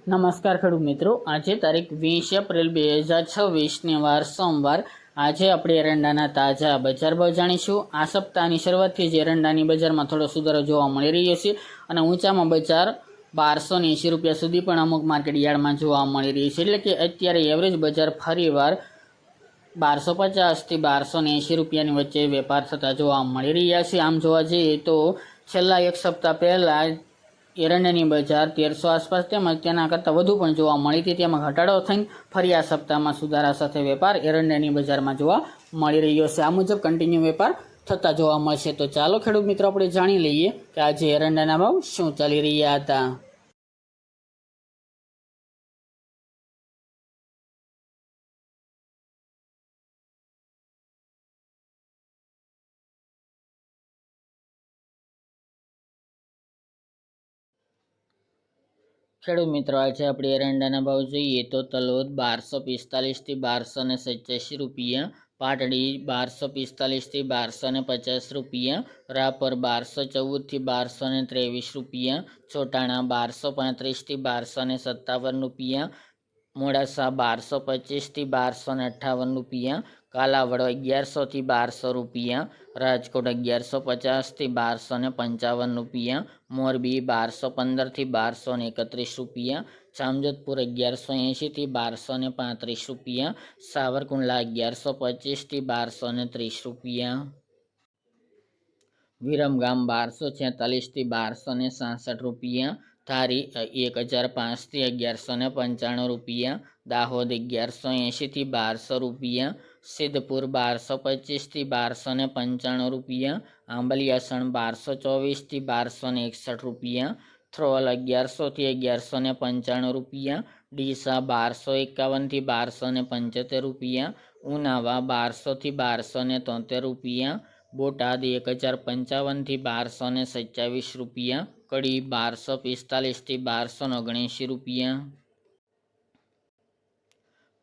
નમસ્કાર ખેડૂત મિત્રો, આજે તારીખ 20 એપ્રિલ 2026 વાર સોમવાર। આજે આપણે એરંડાના તાજા બજાર ભાવ જાણીશું। આ સપ્તાહની શરૂઆતથી જ એરંડાની બજારમાં થોડો સુધારો જોવા મળી રહ્યો છે અને ઊંચામાં બજાર 1280 રૂપિયા સુધી પણ અમુક માર્કેટ યાર્ડમાં જોવા મળી રહી છે। એટલે કે અત્યારે એવરેજ બજાર ફરીવાર 1250 થી 1280 રૂપિયાની વચ્ચે વેપાર થતા જોવા મળી રહ્યા છે। આમ જોવા જઈએ તો છેલ્લા એક સપ્તાહ પહેલાં એરંડાની બજાર 1300 આસપાસ તેમજ તેના કરતાં વધુ પણ જોવા મળી હતી, તેમાં ઘટાડો થઈને ફરી આ સપ્તાહમાં સુધારા સાથે વેપાર એરંડાની બજારમાં જોવા મળી રહ્યો છે। આ મુજબ કન્ટિન્યુ વેપાર થતા જોવા મળશે। તો ચાલો ખેડૂત મિત્રો આપણે જાણી લઈએ કે આજે એરંડાના ભાવ શું ચાલી રહ્યા હતા। ખેડૂત મિત્રો, આજે આપણે એરંડાના ભાવ જોઈએ તો તલોદ 1245 થી 1287 રૂપિયા, પાટડી 1245 થી 1250 રૂપિયા, રાપર 1214 થી 1223 રૂપિયા, ચોટાણા 1235 થી 1257 રૂપિયા, મોડાસા 1225 થી 1258 રૂપિયા, કાલાવડ 1100 થી 1200 રૂપિયા, રાજકોટ 1150 થી 1255 રૂપિયા, મોરબી 1215 થી 1231 રૂપિયા, જામજોધપુર 1180 થી 1235 રૂપિયા, સાવરકુંડલા 1125 થી 1230 રૂપિયા, વિરમગામ 1246 થી 1266 રૂપિયા, ધારી 1005 થી 1195 રૂપિયા, દાહોદ 1180 થી 1200 રૂપિયા, સિદ્ધપુર 1225 થી 1295 રૂપિયા, આંબલિયાસણ 1224 થી 1261 રૂપિયા, થ્રોલ 1100 થી 1195 રૂપિયા, ડીસા 1251 થી 1275 રૂપિયા, ઉનાવા 1200 થી 1273 રૂપિયા, બોટાદ 1055 થી 1227 રૂપિયા, કડી 1245 થી 1279 રૂપિયા,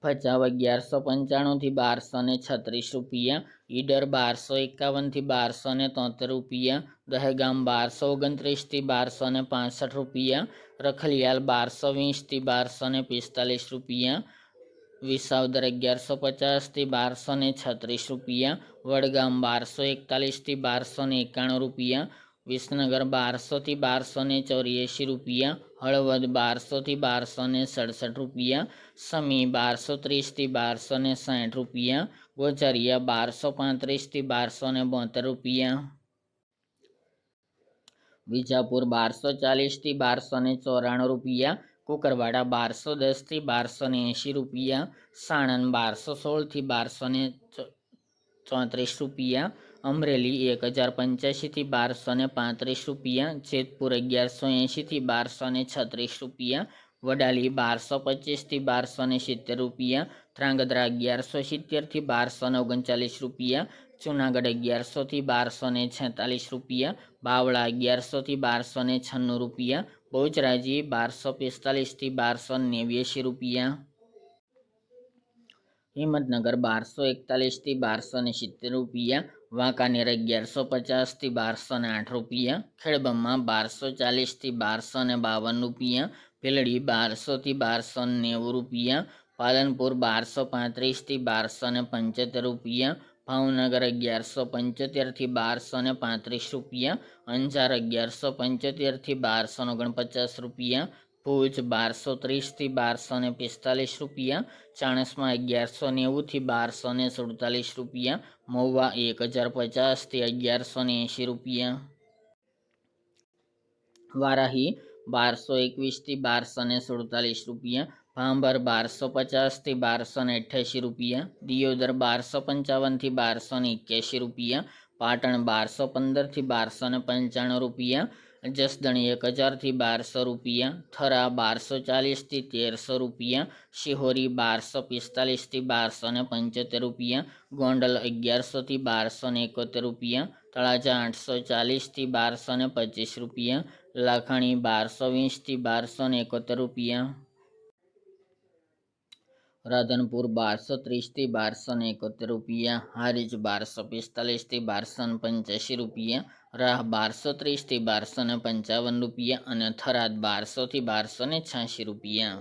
ભચાઉ 1195 થી 1236 રૂપિયા, ઈડર 1251 થી 1273 રૂપિયા, દહેગામ 1229 થી 1265 રૂપિયા, રખલિયાલ 1220 થી 1245 રૂપિયા, વિસાવદર 1150 થી 1236 રૂપિયા, વડગામ 1241 થી 1291 રૂપિયા, વિસનગર 1200 થી 1284 રૂપિયા, હળવદ 1200 થી 1267 રૂપિયા, સમી 1230 થી 1260 રૂપિયા, ગોઝારિયા 1235 થી 1272 રૂપિયા, વિજાપુર 1240 થી 1294 રૂપિયા, કુકરવાડા 1210 થી 1280 રૂપિયા, સાણંદ 1216 થી 1234 રૂપિયા, અમરેલી 1085 થી 1235 રૂપિયા, જેતપુર 1180 થી 1236 રૂપિયા, વડાલી 1225 થી 1270 રૂપિયા, ધ્રાંગધ્રા 1170 થી 1239 રૂપિયા, જુનાગઢ 1100 થી 1246 રૂપિયા, બાવળા 1100 થી 1296 રૂપિયા, બહુચરાજી 1245 થી 1289 રૂપિયા, હિંમતનગર 1241 થી 1270 રૂપિયા, વાંકાનેર 1150 થી 1208 રૂપિયા, ખેડબ્રહ્મા 1240 થી 1252 રૂપિયા, ભીલડી 1200 થી 1290 રૂપિયા, પાલનપુર 1235 થી 1275 રૂપિયા, ભાવનગર 1175 થી 1235 રૂપિયા, અંજાર 1175 થી 1249 રૂપિયા, ભુજ 1230 થી 1245 રૂપિયા, ચાણસ્મા 1190 થી 1247 રૂપિયા, મહુવા 1050 થી 1180 રૂપિયા, વારાહી 1221 થી 1247 રૂપિયા, ભાંભર 1250 થી 1288 રૂપિયા, દિયોદર 1255 થી 1281 રૂપિયા, પાટણ 1215 થી 1295 રૂપિયા, જસદણ 1000 થી 1200 રૂપિયા, થરા 1240 થી 1300 રૂપિયા, શિહોરી 1245 થી 1275 રૂપિયા, ગોંડલ 1100 થી 1271 રૂપિયા, તળાજા 840 થી 1225 રૂપિયા, લાખાણી 1220 થી 1271 રૂપિયા, રાધનપુર 1230 થી 1271 રૂપિયા, હારીજ 1245 થી 1285 રૂપિયા, રાહ 1230 થી 1255 રૂપિયા અને થરાદ 1200 થી 1286 રૂપિયા.